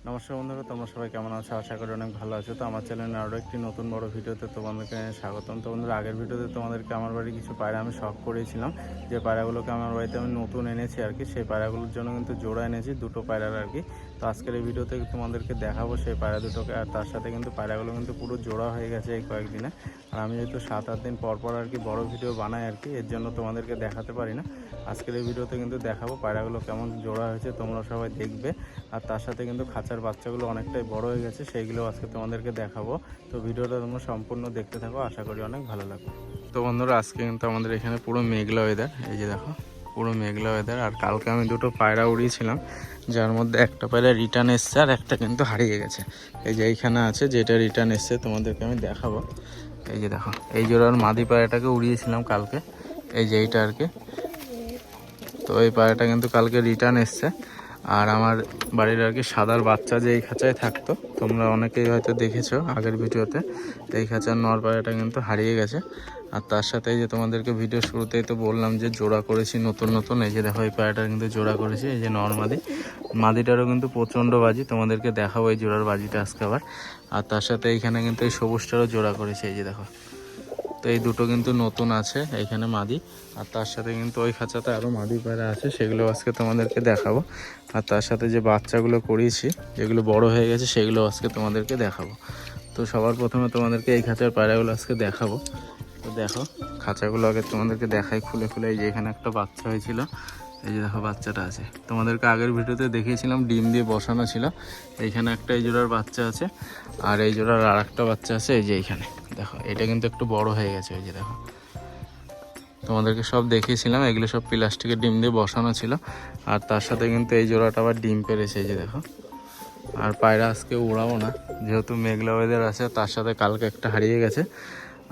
নমস্কার বন্ধুরা, তোমরা সবাই কেমন আছো? আশা করি অনেক ভালো আছো। তো আমার চ্যানেলে আরও একটি নতুন বড় ভিডিওতে তোমাদেরকে স্বাগতম। তো বন্ধুরা, আগের ভিডিওতে তোমাদেরকে আমার বাড়ি কিছু পায়রা আমি শখ করেছিলাম, যে পায়রাগুলোকে আমার বাড়িতে আমি নতুন এনেছি আর কি। সেই পায়রাগুলোর জন্য কিন্তু জোড়া এনেছি, দুটো পায়রার আর কি। তো আজকের এই ভিডিওতে তোমাদেরকে দেখাবো সেই পায়রা দুটোকে, আর তার সাথে কিন্তু পায়রাগুলো কিন্তু পুরো জোড়া হয়ে গেছে এই কয়েকদিনে। আর আমি যেহেতু 7-8 দিন পর পর আর কি বড় ভিডিও বানাই আর কি, এর জন্য তোমাদেরকে দেখাতে পারি না। আজকের এই ভিডিওতে কিন্তু দেখাবো পায়রাগুলো কেমন জোড়া হয়েছে, তোমরা সবাই দেখবে। আর তার সাথে কিন্তু খাঁচার বাচ্চাগুলো অনেকটাই বড় হয়ে গেছে, সেইগুলো আজকে তোমাদেরকে দেখাবো। তো ভিডিওটা তোমরা সম্পূর্ণ দেখতে থাকো, আশা করি অনেক ভালো লাগবে। তো বন্ধুরা, আজকে কিন্তু আমাদের এখানে পুরো মেঘলা ওয়েদার, এই যে দেখো পুরো মেঘলা ওয়েদার। আর কালকে আমি দুটো পায়রা উড়িয়েছিলাম, যার মধ্যে একটা পায়রা রিটার্ন এসছে আর একটা কিন্তু হারিয়ে গেছে। এই যে এইখানে আছে, যেটা রিটার্ন এসছে তোমাদেরকে আমি দেখাবো। এই যে দেখো, এই জোড়ার মাদি পায়রাটাকে উড়িয়েছিলাম কালকে, এই যে এইটা আর কি। তো এই পায়রাটা কিন্তু কালকে রিটার্ন এসছে। আর আমার বাড়ির আর কি সাদার বাচ্চা যে এই খাঁচায় থাকতো, তোমরা অনেকেই হয়তো দেখেছো আগের ভিডিওতে, এই খাঁচার নর পায়রাটা কিন্তু হারিয়ে গেছে। আর তার সাথে যে তোমাদেরকে ভিডিও শুরুতেই তো বললাম যে জোড়া করেছি নতুন নতুন। এই যে দেখো, এই পায়রাটা কিন্তু জোড়া করেছি, এই যে নর মাদি। মাদিটারও কিন্তু প্রচণ্ড বাজি, তোমাদেরকে দেখাবো এই জোড়ার বাজিটা আজকে আবার। আর তার সাথে এইখানে কিন্তু এই সবুজটারও জোড়া করেছি, এই যে দেখো। তো এই দুটো কিন্তু নতুন আছে এইখানে মাদি। আর তার সাথে কিন্তু ওই খাঁচাতে আরও মাদি পায়রা আছে, সেগুলো আজকে তোমাদেরকে দেখাবো। আর তার সাথে যে বাচ্চাগুলো করিয়েছি, যেগুলো বড় হয়ে গেছে, সেগুলো আজকে তোমাদেরকে দেখাবো। তো সবার প্রথমে তোমাদেরকে এই খাঁচার পায়রাগুলো আজকে দেখাবো। তো দেখো, খাঁচাগুলো আগে তোমাদেরকে দেখাই খুলে খুলে। এই যে এখানে একটা বাচ্চা হয়েছিল, এই যে দেখো বাচ্চাটা আছে। তোমাদেরকে আগের ভিডিওতে দেখিয়েছিলাম ডিম দিয়ে বসানো ছিল। এইখানে একটা এই জোড়ার বাচ্চা আছে, আর এই জোড়ার আর একটা বাচ্চা আছে এই যে এইখানে দেখো। এটা কিন্তু একটু বড় হয়ে গেছে, এই যে দেখো। তোমাদেরকে সব দেখিয়েছিলাম, এগুলো সব প্লাস্টিকের ডিম দিয়ে বসানো ছিল। আর তার সাথে কিন্তু এই জোড়াটা আবার ডিম পেড়েছে, এই যে দেখো। আর পায়রা আজকে উড়াবো না, যেহেতু মেঘলা ওয়েদার আছে। তার সাথে কালকে একটা হারিয়ে গেছে।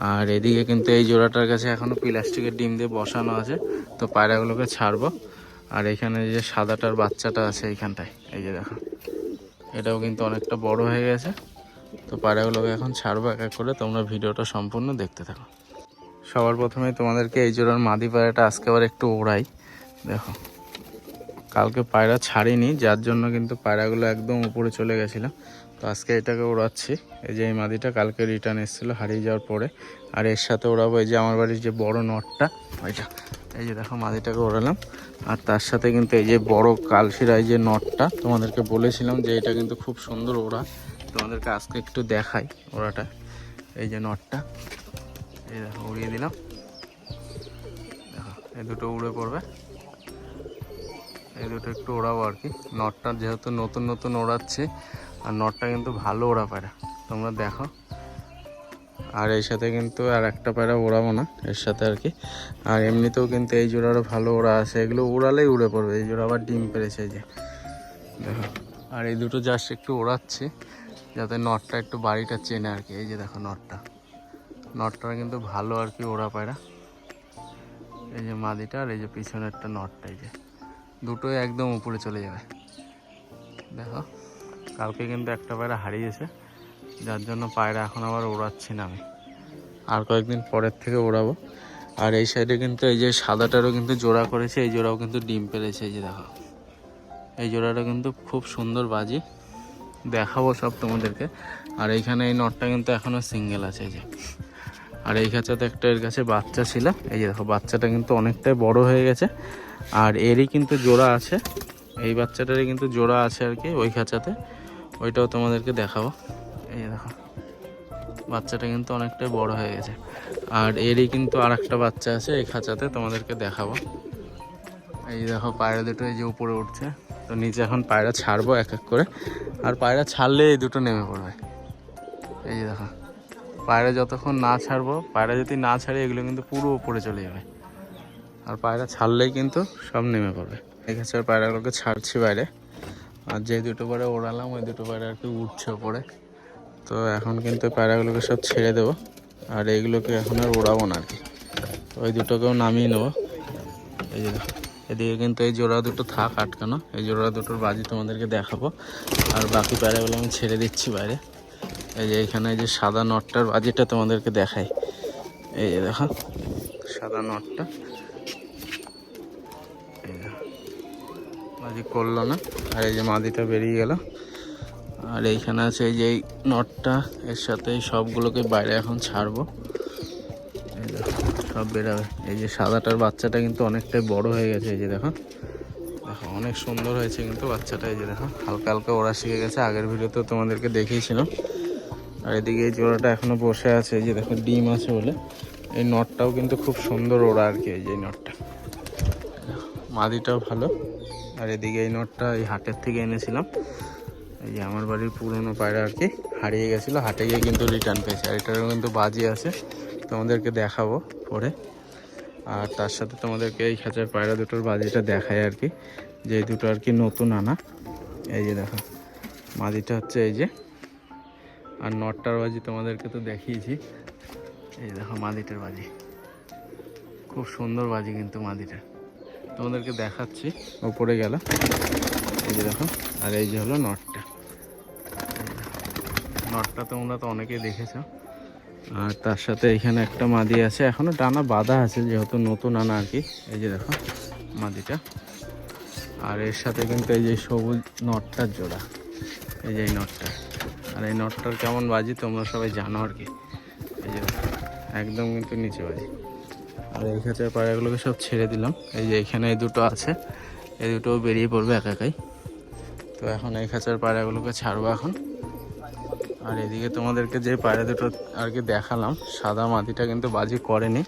আর এদিকে কিন্তু এই জোড়াটার কাছে এখনও প্লাস্টিকের ডিম দিয়ে বসানো আছে। তো পায়রাগুলোকে ছাড়বো। আর এখানে যে সাদাটার বাচ্চাটা আছে এইখানটায়, এই যে দেখো, এটাও কিন্তু অনেকটা বড় হয়ে গেছে। তো পায়রাগুলোকে এখন ছাড়বো এক এক করে, তোমরা ভিডিওটা সম্পূর্ণ দেখতে থাকো। সবার প্রথমেই তোমাদেরকে এই জোড়ার মাদি পায়রাটা আজকে আবার একটু ওড়াই। দেখো, কালকে পায়রা ছাড়িনি, যার জন্য কিন্তু পায়রাগুলো একদম উপরে চলে গেছিলো। তো আজকে এটাকে ওড়াচ্ছি। এই যে এই মাদিটা কালকে রিটার্ন এসেছিলো হারিয়ে যাওয়ার পরে। আর এর সাথে ওড়াবো এই যে আমার বাড়ির যে বড় নটটা, ওইটা। এই যে দেখো, মাদিটাকে ওড়ালাম। আর তার সাথে কিন্তু এই যে বড় কালশিরা, এই যে নটটা, তোমাদেরকে বলেছিলাম যে এটা কিন্তু খুব সুন্দর ওড়া। তোমাদেরকে আজকে একটু দেখাই ওড়াটা। এই যে নটটা, এই দেখো উড়িয়ে দিলাম। দেখো, এই দুটো উড়ে পড়বে। এই দুটো একটু ওড়াবো আর কি। নটটা যেহেতু নতুন নতুন ওড়াচ্ছি, আর নটটা কিন্তু ভালো ওড়া পায়রা, তোমরা দেখো। আর এর সাথে কিন্তু আর একটা পায়রা ওড়াবো না এর সাথে আর কি। আর এমনিতেও কিন্তু এই জোড়ারও ভালো ওড়া আছে, এগুলো উড়ালেই উড়ে পড়বে। এই জোড়া আবার ডিম পেড়েছে, এই যে দেখো। আর এই দুটো জাস্ট একটু ওড়াচ্ছি, যাতে নটটা একটু বাড়িটা চেনে আর কি। এই যে দেখো, নটটা কিন্তু ভালো আর কি ওড়া পায়রা। এই যে মাদিটা, আর এই যে পিছনেরটা নটটা, এই যে দুটোই একদম উপরে চলে যাবে। দেখো, কালকে কিন্তু একটা পায়রা হারিয়েছে, যার জন্য পায়রা এখন আবার ওড়াচ্ছি না আমি। আর কয়েকদিন পরের থেকে ওড়াবো। আর এই সাইডে কিন্তু এই যে সাদাটারও কিন্তু জোড়া করেছে, এই জোড়াও কিন্তু ডিম পেড়েছে। এই যে দেখো, এই জোড়াটা কিন্তু খুব সুন্দর বাজি, দেখাবো সব তোমাদেরকে। আর এইখানে এই নটটা কিন্তু এখনও সিঙ্গেল আছে, এই যে। আর এই খাঁচাতে একটা এর কাছে বাচ্চা ছিল, এই যে দেখো, বাচ্চাটা কিন্তু অনেকটাই বড় হয়ে গেছে। আর এরই কিন্তু জোড়া আছে, এই বাচ্চাটারই কিন্তু জোড়া আছে আর কি ওই খাঁচাতে, ওইটাও তোমাদেরকে দেখাবো। এই যে দেখো, বাচ্চাটা কিন্তু অনেকটাই বড় হয়ে গেছে। আর এরই কিন্তু আর একটা বাচ্চা আছে এই খাঁচাতে, তোমাদেরকে দেখাবো। এই যে দেখো, পায়রা দুটো এই যে উপরে উঠছে। তো নিচে এখন পায়রা ছাড়বো এক এক করে। আর পায়রা ছাড়লে এই দুটো নেমে পড়বে। এই যে দেখো, পায়রা যতক্ষণ না ছাড়বো, পায়রা যদি না ছাড়ে এগুলো কিন্তু পুরো উপরে চলে যাবে। আর পায়রা ছাড়লেই কিন্তু সব নেমে পড়বে। এই খাঁচার পায়রাগুলোকে ছাড়ছি বাইরে। আর যে দুটো পায়রা ওড়ালাম, ওই দুটো পায়রা আর কি উঠছে ওপরে। তো এখন কিন্তু পায়রাগুলোকে সব ছেড়ে দেবো। আর এইগুলোকে এখন আর ওড়াবো না আর কি, ওই দুটোকেও নামিয়ে নেবো। এই যে দেখো, এদিকে কিন্তু এই জোড়া দুটো থাক আটকানো, এই জোড়া দুটোর বাজি তোমাদেরকে দেখাবো। আর বাকি পায়রাগুলো আমি ছেড়ে দিচ্ছি বাইরে। এই যে এখানে এই যে সাদা নটটার বাজিটা তোমাদেরকে দেখাই। এই যে দেখো, সাদা নটটা, এই বাজি করলো না। আর এই যে মাদিটা বেরিয়ে গেল। আর এইখানে আছে এই যে এই নটটা, এর সাথে সবগুলোকে বাইরে এখন ছাড়বো। এই দেখো সব বেরাবে। এই যে সাদাটার বাচ্চাটা কিন্তু অনেকটাই বড় হয়ে গেছে। এই যে দেখো দেখো অনেক সুন্দর হয়েছে কিন্তু বাচ্চাটা। এই যে দেখো হালকা হালকা ওড়া শিখে গেছে, আগের ভিডিওতে তোমাদেরকে দেখিয়েছিলাম। আর এদিকে এই জোড়াটা এখনো বসে আছে, এই যে দেখো ডিম আছে বলে। এই নটটাও কিন্তু খুব সুন্দর ওড়া আর কি। এই যে নটটা, মাদিটাও ভালো। আর এদিকে এই নটটা এই হাটের থেকে এনেছিলাম। এই যে আমার বাড়ির পুরনো পায়রা আর কি, হারিয়ে গেছিলো, হাটে গিয়ে কিন্তু রিটার্ন পেয়েছে। আর এটারও কিন্তু বাজি আছে, তোমাদেরকে দেখাবো পরে। আর তার সাথে তোমাদেরকে এই খাঁচার পায়রা দুটোর বাজিটা দেখায় আর কি, যে এই দুটো আর কি নতুন আনা। এই যে দেখো মাদিটা হচ্ছে এই যে, আর নটটার বাজি তোমাদেরকে তো দেখিয়েছি। এই দেখো মাদিটার বাজি, খুব সুন্দর বাজি কিন্তু মাদিটা, তোমাদেরকে দেখাচ্ছি। ওপরে গেল, এই যে দেখো। আর এই যে হলো নটটা। নটটা তোমরা তো অনেকেই দেখেছো। আর তার সাথে এখানে একটা মাদি আছে, এখনো ডানা বাঁধা আছে যেহেতু নতুন আনা আর কি। এই যে দেখো মাদিটা। আর এর সাথে কিন্তু এই যে সবুজ নটটার জোড়া, এই যে এই নটটা। আর এই নটটার কেমন বাজি তোমরা সবাই জানো আর কি। এই যে একদম কিন্তু নিচে বাজি। আর এই খাঁচার পায়রাগুলোকে সব ছেড়ে দিলাম। এই যে এখানে এই দুটো আছে, এই দুটোও বেরিয়ে পড়বে একাই। তো এখন এই খাঁচার পায়রাগুলোকে ছাড়বো এখন। আর এদিকে তোমাদেরকে যে পায়রা দুটো আর কি দেখালাম, সাদা মাদিটা কিন্তু বাজি করেনি,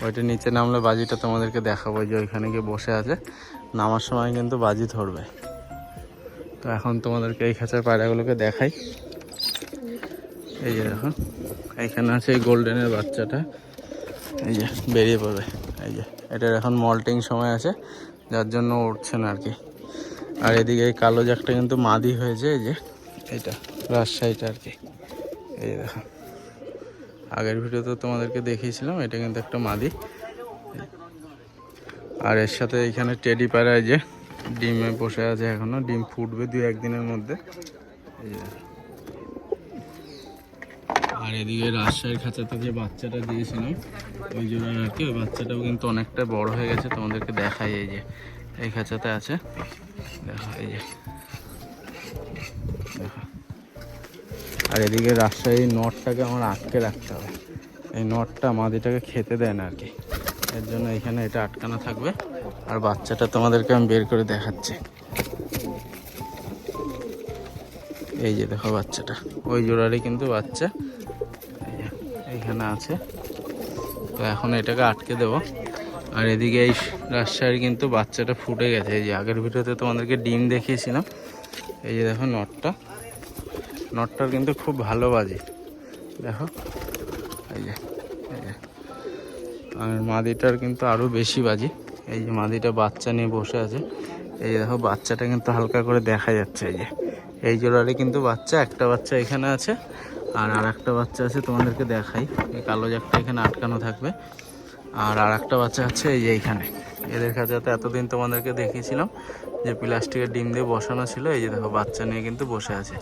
ওইটা নিচে নামলে বাজিটা তোমাদেরকে দেখাবো। যে ওইখানে গিয়ে বসে আছে, নামার সময় কিন্তু বাজি ধরবে। তো এখন তোমাদেরকে এই খাঁচার পায়রাগুলোকে দেখাই। এই যে দেখো এইখানে আছে এই গোল্ডেনের বাচ্চাটা, এই যে বেরিয়ে পড়বে। এই যে এটার এখন মল্টিং সময় আছে, যার জন্য উঠছে না আর কি। আর এদিকে এই কালো জাকটা কিন্তু মাদি হয়েছে, এই যে এটা রাজশাহীটা আর কি। এই যে দেখো আগের ভিডিওতে তোমাদেরকে দেখিয়েছিলাম, এটা কিন্তু একটা মাদি। আর এর সাথে এখানে টেডি পায়রা এই যে ডিমে বসে আছে, এখনো ডিম ফুটবে 2-1 দিনের মধ্যে। এই যে আর এদিকে রাজশাহীর খাঁচাতে যে বাচ্চাটা দিয়েছিলাম ওই জন্য আর কি, ওই বাচ্চাটাও কিন্তু অনেকটা বড় হয়ে গেছে, তোমাদেরকে দেখাই। এই যে এই খাঁচাতে আছে, দেখো এই যে দেখো। আর এদিকে রাজশাহীর নটটাকে আমার আটকে রাখতে হবে, এই নটটা মাদিটাকে খেতে দেয় না আর কি, এর জন্য এখানে এটা আটকানো থাকবে। আর বাচ্চাটা তোমাদেরকে আমি বের করে দেখাচ্ছি। এই যে দেখো বাচ্চাটা, ওই জোড়ারই কিন্তু বাচ্চা এইখানে আছে। তো এখন এটাকে আটকে দেবো। আর এদিকে এই রাজশাহীর কিন্তু বাচ্চাটা ফুটে গেছে, এই যে আগের ভিডিওতে তোমাদেরকে ডিম দেখিয়েছিলাম। এই যে দেখো নটটা, নটটার কিন্তু খুব ভালো বাজি দেখো। এই যে আর মাদিটার কিন্তু আরও বেশি বাজি। এই যে মাদিটা বাচ্চা নিয়ে বসে আছে, এই যে দেখো বাচ্চাটা কিন্তু হালকা করে দেখা যাচ্ছে। এই যে এই জোড়ারে কিন্তু বাচ্চা, একটা বাচ্চা এখানে আছে আর একটা বাচ্চা আছে, তোমাদেরকে দেখাই। এই কালো জাকটা এখানে আটকানো থাকবে, আর একটা বাচ্চা আছে এই যে এইখানে। এদের খাঁচাতে এতদিন তোমাদেরকে দেখিয়েছিলাম যে প্লাস্টিকের ডিম দিয়ে বসানো ছিল। এই যে দেখো বাচ্চা নিয়ে কিন্তু বসে আছে।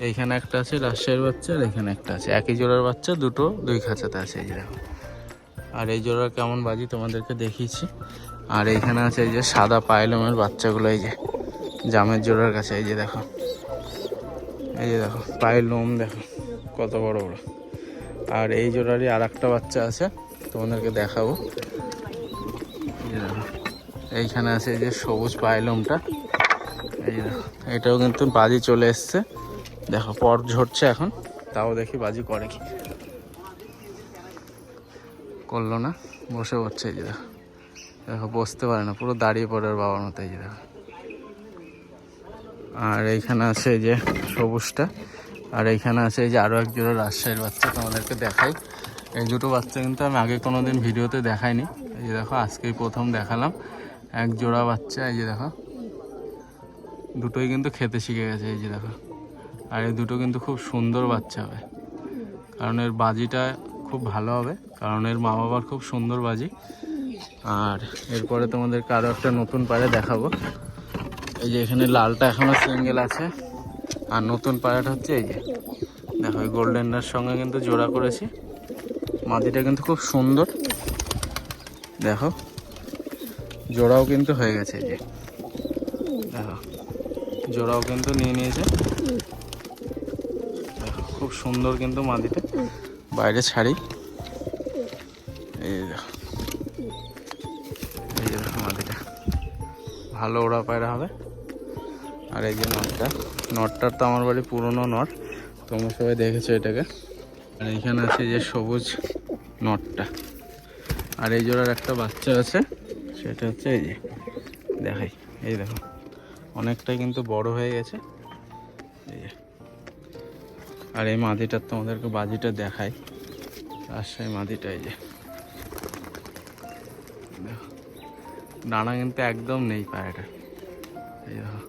এইখানে একটা আছে রাজশাহীর বাচ্চা, আর এখানে একটা আছে, একই জোড়ার বাচ্চা, দুটো দুই খাঁচাতে আছে। এই যে দেখো। আর এই জোড়ার কেমন বাজি তোমাদেরকে দেখিয়েছি। আর এইখানে আছে এই যে সাদা পায়লমের বাচ্চাগুলো, এই যে জামের জোড়ার কাছে। এই যে দেখো, এই যে দেখো পায়ের লোম দেখো কত বড় বড়। আর এই জোড়ারই আর একটা বাচ্চা আছে, তোমাদেরকে দেখাবো। এই যে দেখো এইখানে আছে এই যে সবুজ পায়লমটা। এই যে দেখো এটাও কিন্তু বাজি চলে এসছে, দেখো পর ঝরছে এখন, তাও দেখি বাজি করে কি। করলো না, বসে পড়ছে। এই যে দেখো, দেখো বসতে পারে না, পুরো দাঁড়িয়ে পড়ে ওর বাবার মতো। এই যে দেখো। আর এইখানে আছে এই যে সবুজটা, আর এইখানে আছে এই যে আরও এক জোড়া রাজশাহীর বাচ্চা, তোমাদেরকে দেখাই। এই দুটো বাচ্চা কিন্তু আমি আগে কোনো দিন ভিডিওতে দেখাইনি। এই যে দেখো আজকেই প্রথম দেখালাম এক জোড়া বাচ্চা। এই যে দেখো দুটোই কিন্তু খেতে শিখে গেছে। এই যে দেখো, আর এই দুটো কিন্তু খুব সুন্দর বাচ্চা হবে, কারণ এর বাজিটা খুব ভালো হবে, কারণ এর মা বাবার খুব সুন্দর বাজি। আর এরপরে তোমাদেরকে আরও একটা নতুন পায়রা দেখাবো। এই যে এখানে লালটা এখনও সিঙ্গেল আছে, আর নতুন পায়রাটা হচ্ছে এই যে দেখো, এই গোল্ডেনটার সঙ্গে কিন্তু জোড়া করেছি। মাদিটা কিন্তু খুব সুন্দর, দেখো জোড়াও কিন্তু হয়ে গেছে। এই যে দেখো জোড়াও কিন্তু নিয়ে নিয়েছে। সুন্দর কিন্তু মাদিটা, বাইরে ছাড়ি। এই দেখো, এই যে দেখো মাদিটা ভালো ওড়া পায়রা হবে। আর এই যে নটটার তো আমার বাড়ি পুরনো নট, তোমরা সবাই দেখেছো এটাকে। আর এইখানে আছে যে সবুজ নটটা। আর এই জোড়ার একটা বাচ্চা আছে, সেটা হচ্ছে এই যে দেখাই, এই দেখো অনেকটাই কিন্তু বড় হয়ে গেছে এই যে। আর এই মাদিটার তোমাদেরকে বাজিটা দেখাই, রাজশাহী মাদিটা। এই যে দেখো ডানা কিন্তু একদম নেই পায়রাটা। এই দেখো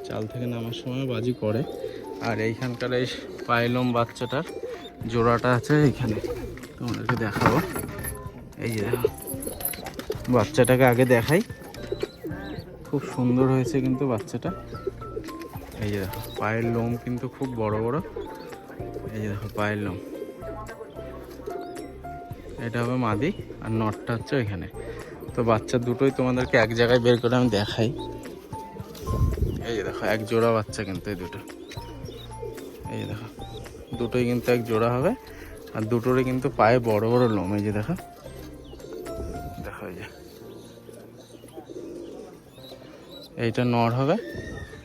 চাল থেকে নামার সময় বাজি করে। আর এইখানকার এই পাইলম বাচ্চাটার জোড়াটা আছে এইখানে, তোমাদেরকে দেখাবো। এই যে দেখো বাচ্চাটাকে আগে দেখাই, খুব সুন্দর হয়েছে কিন্তু বাচ্চাটা। এই যে দেখো পায়ের লোম কিন্তু খুব বড় বড়। এই যে দেখো পায়ের লোম, এটা হবে মাদি আর নটটা হচ্ছে ওইখানে। তো বাচ্চা দুটোই তোমাদেরকে এক জায়গায় বের করে আমি দেখাই। এই যে দেখো এক জোড়া বাচ্চা কিন্তু এই দুটো। এই যে দেখো দুটোই কিন্তু এক জোড়া হবে। আর দুটোরই কিন্তু পায়ে বড় বড় লোম। এই যে দেখো, দেখো এই যে এইটা নর হবে,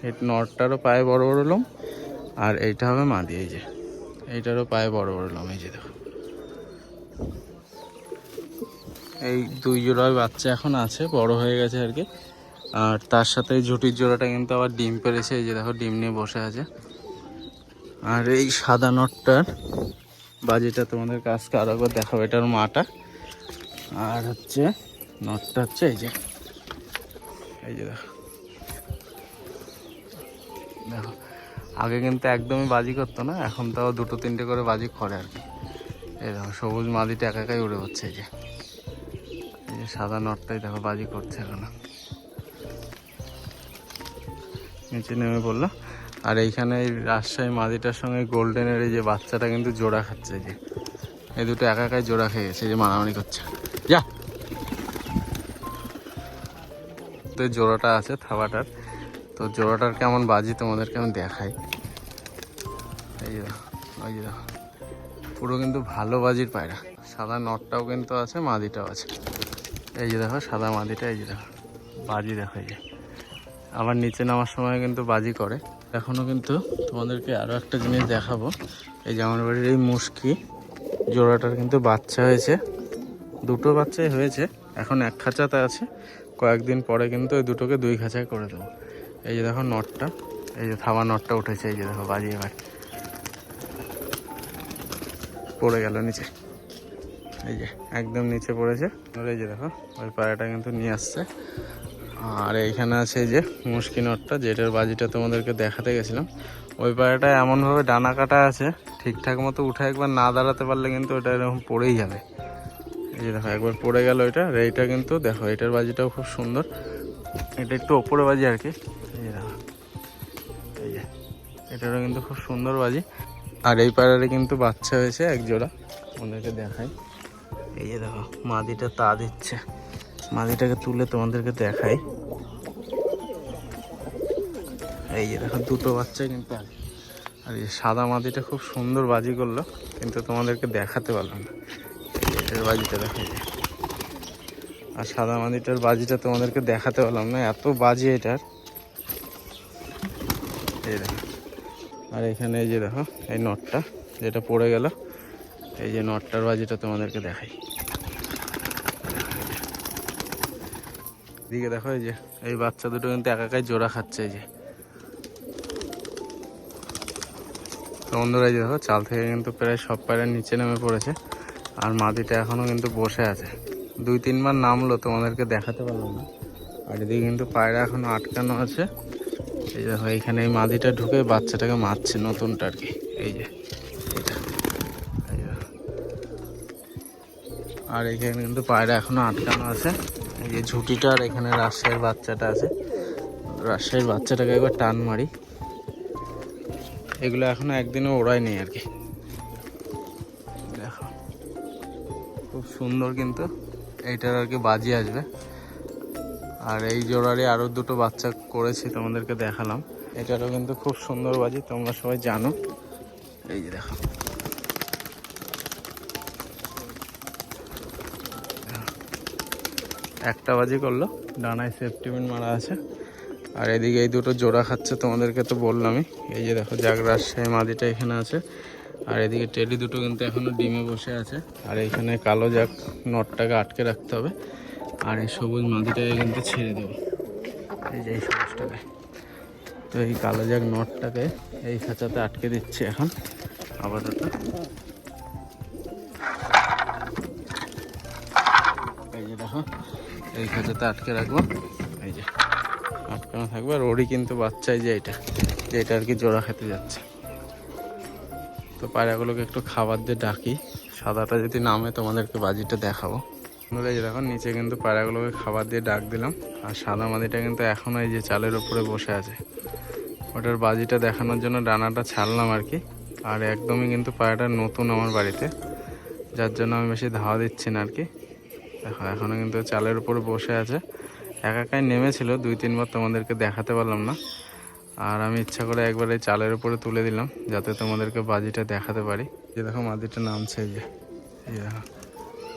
এই নরটারও পায়ে বড় বড় লোম। আর এইটা হবে মাদি, এই যে এইটারও পায়ে বড় বড় লোম। এই যে দেখো এই দুই জোড়ায় বাচ্চা এখন আছে, বড় হয়ে গেছে আর কি। আর তার সাথে এই ঝুটির জোড়াটা কিন্তু আবার ডিম পেড়েছে। এই যে দেখো ডিম নিয়ে বসে আছে। আর এই সাদা নটটার বাজিটা তোমাদের কাছকে আরো একবার দেখাবো, এটার মাটা। আর হচ্ছে নটটা হচ্ছে এই যে, এই যে দেখো দেখো আগে কিন্তু একদমই বাজি করতো না, এখন তাও দুটো তিনটে করে বাজি করে আর কি। এই দেখো সবুজ মাদিটা একাই উড়ে হচ্ছে। এই যে সাদা নটটাই দেখো বাজি করছে এখন, নিচে নেমে পড়লো। আর এইখানে এই রাজশাহী মাদিটার সঙ্গে গোল্ডেনের এই যে বাচ্চাটা কিন্তু জোড়া খাচ্ছে। যে এই দুটো একাই জোড়া খেয়ে গেছে, যে মারামারি করছে। যা তো জোড়াটা আছে থাবাটার, তো জোড়াটার কেমন বাজি তোমাদেরকে আমি দেখাই। এই যে ওই যে দেখো পুরো কিন্তু ভালো বাজির পায়রা। সাদা নটটাও কিন্তু আছে, মাদিটাও আছে। এই যে দেখো সাদা মাদিটা, এই যে দেখো বাজি দেখো। এই যে আবার নিচে নামার সময় কিন্তু বাজি করে। এখনও কিন্তু তোমাদেরকে আরও একটা জিনিস দেখাবো। এই যে আমার বাড়ির এই মুশকি জোড়াটার কিন্তু বাচ্চা হয়েছে, দুটো বাচ্চাই হয়েছে। এখন এক খাঁচাতে আছে, কয়েকদিন পরে কিন্তু এই দুটোকে দুই খাঁচায় করে দেবো। এই যে দেখো নটটা, এই যে থাবা নটটা উঠেছে। এই যে দেখো বাজি এবার পড়ে গেল নিচে, এই যে একদম নিচে পড়েছে। এই যে দেখো ওই পায়রাটা কিন্তু নিয়ে আসছে। আর এইখানে আছে এই যে মুশকি নটটা, যেটার বাজিটা তোমাদেরকে দেখাতে গেছিলাম। ওই পায়রাটা এমনভাবে ডানা কাটা আছে, ঠিকঠাক মতো উঠে একবার না দাঁড়াতে পারলে কিন্তু ওটা এরকম পড়েই যাবে। এই যে দেখো একবার পড়ে গেল এটা। আর এইটা কিন্তু দেখো এটার বাজিটাও খুব সুন্দর, এটা একটু ওপরে বাজি আর কি। এই যে দেখো এই যে এটারও কিন্তু খুব সুন্দর বাজি। আর এই পায়রারে কিন্তু বাচ্চা হয়েছে এক জোড়া, ওদেরকে দেখাই। এই যে দেখো মাদিটা তা দিচ্ছে, মাদিটাকে তুলে তোমাদেরকে দেখাই। এই যে দেখো দুটো বাচ্চা কিন্তু। আর এই সাদা মাদিটা খুব সুন্দর বাজি করলো, কিন্তু তোমাদেরকে দেখাতে পারলাম না। এটার বাজিটা দেখো, আর সাদা মাদিটার বাজিটা তোমাদেরকে দেখাতে পারলাম না, এত বাজি এটার। এই দেখো আর এখানে এই যে দেখো এই নটটা যেটা পড়ে গেল, এই যে নটটার বাজিটা তোমাদেরকে দেখাই। এদিকে দেখো এই যে এই বাচ্চা দুটো কিন্তু একাই জোড়া খাচ্ছে। এই যে তো বন্ধুরা এই যে দেখো চাল থেকে কিন্তু প্রায় সব পায়রা নিচে নেমে পড়েছে। আর মাদিটা এখনও কিন্তু বসে আছে, 2-3 বার নামলো, তোমাদেরকে দেখাতে পারলাম না। আর এদিকে কিন্তু পায়রা এখনও আটকানো আছে। এই দেখো এইখানে এই মাদিটা ঢুকে বাচ্চাটাকে মারছে, নতুনটা আর কি। এই যে এটা, আর এখানে কিন্তু পায়রা এখনও আটকানো আছে। এই যে ঝুঁটিটা, আর এখানে রাজশাহীর বাচ্চাটা আছে। রাজশাহীর বাচ্চাটাকে একবার টান মারি। এগুলো এখনো একদিনও ওড়াই নেই আর কি। দেখো খুব সুন্দর কিন্তু এইটার আর কি বাজি আসবে। আর এই জোড়ারই আরও দুটো বাচ্চা করেছি, তোমাদেরকে দেখালাম। এটারও কিন্তু খুব সুন্দর বাজি, তোমরা সবাই জানো। এই যে দেখো, একটা বাজি করলো, ডানায় সেফটি পিন মারা আছে। আর এদিকে এই দুটো জোড়া খাচ্ছে, তোমাদেরকে তো বললামই। এই যে দেখো, জাগরার সেই মাদিটা এখানে আছে। আর এদিকে টেডি দুটো কিন্তু এখনো ডিমে বসে আছে। আর এইখানে কালো জাগ নটটাকে আটকে রাখতে হবে। আর এই সবুজ মাদিটাকে কিন্তু ছেড়ে দেবে, এই যে এই সবুজটাকে। তো এই কালো জাগ নটটাকে এই খাঁচাতে আটকে দিচ্ছে এখন আপাতত। এই যে দেখো, এই খাঁচাতে আটকে রাখবো, এই যে আটকানো থাকবে। আর ওরই কিন্তু বাচ্চাই যে এটা আর কি জোড়া খেতে যাচ্ছে। তো পায়রাগুলোকে একটু খাবার দিয়ে ডাকি, সাদাটা যদি নামে তোমাদেরকে বাজিটা দেখাবো। এই যে দেখো, নিচে কিন্তু পায়রাগুলোকে খাবার দিয়ে ডাক দিলাম। আর সাদা মাদিটা কিন্তু এখনও এই যে চালের উপরে বসে আছে। ওটার বাজিটা দেখানোর জন্য ডানাটা ছাড়লাম আর কি। আর একদমই কিন্তু পায়রাটা নতুন আমার বাড়িতে, যার জন্য আমি বেশি ধাওয়া দিচ্ছি না আর কি। দেখো, এখনও কিন্তু চালের উপরে বসে আছে। একাই নেমেছিল 2-3 বার, তোমাদেরকে দেখাতে পারলাম না। আর আমি ইচ্ছা করে একবার এই চালের উপরে তুলে দিলাম, যাতে তোমাদেরকে বাজিটা দেখাতে পারি। যে দেখো, মাদিটা নামছে, এই যে দেখো,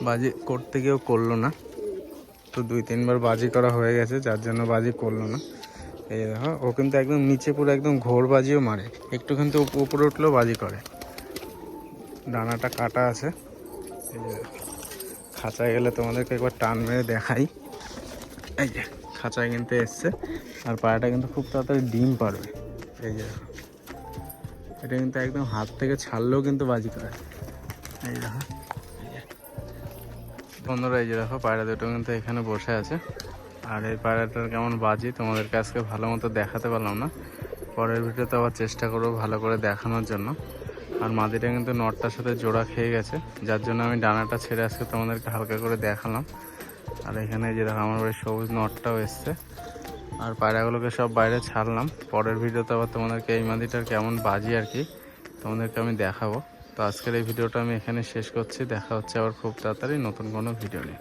বাজি করতে গিয়েও করলো না। তো 2-3 বার বাজি করা হয়ে গেছে, যার জন্য বাজি করলো না। এই দেখো, ও কিন্তু একদম নিচে পুরো একদম ঘোর বাজিও মারে, একটু কিন্তু উপরে উঠলেও বাজি করে। ডানাটা কাটা আছে। এই যে খাঁচায় গেলে তোমাদেরকে একবার টান মেরে দেখাই। এই যে খাঁচায় কিন্তু এসছে। আর পায়রাটা কিন্তু খুব তাড়াতাড়ি ডিম পারবে। এই যে এটা কিন্তু একদম হাত থেকে ছাড়লেও কিন্তু বাজি করে। এই দেখো বন্ধুরা, এই যে দেখো, পায়রা দুটো কিন্তু এখানে বসে আছে। আর এই পায়রাটার কেমন বাজি তোমাদেরকে আজকে ভালো মতো দেখাতে পারলাম না। পরের ভিডিওতে আবার চেষ্টা করবো ভালো করে দেখানোর জন্য। আর মাদিটা কিন্তু নটটার সাথে জোড়া খেয়ে গেছে, যার জন্য আমি ডানাটা ছেড়ে আজকে তোমাদেরকে হালকা করে দেখালাম। আর এখানে যে দেখো, আমার বাড়ির সবুজ নটটাও এসছে। আর পায়রাগুলোকে সব বাইরে ছাড়লাম। পরের ভিডিওতে আবার তোমাদেরকে এই মাদিটার কেমন বাজি আর কি তোমাদেরকে আমি দেখাবো। তো আজকের এই ভিডিওটা আমি এখানে শেষ করছি। দেখা হচ্ছে আবার খুব তাড়াতাড়ি নতুন কোনো ভিডিও নিয়ে।